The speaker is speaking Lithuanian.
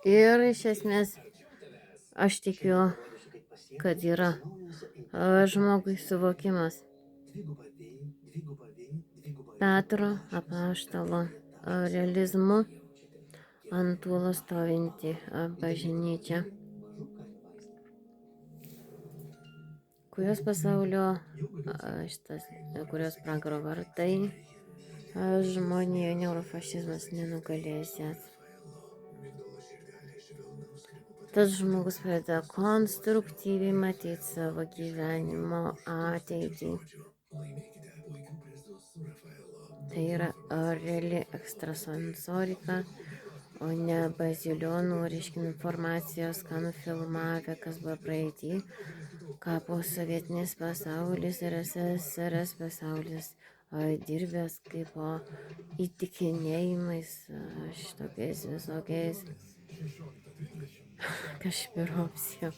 Ir iš esmės aš tikiu, kad yra žmogui suvokimas Petro apaštalo realizmu ant uolos stovinti bažnyčia, kurios pasaulio kurios pragaro vartai žmonijoje neurofašizmas nenugalėsęs. Tas žmogus pradeda konstruktyviai matyti savo gyvenimo ateitį. Tai yra reali ekstrasensorika, o ne bazilionų, reiškia, informacijos, ką nufilmavę, kas buvo praeitį, ką po sovietinis pasaulis ir SSRS pasaulis dirbęs kaip įtikinėjimais šitokiais visokiais Kašpirovskio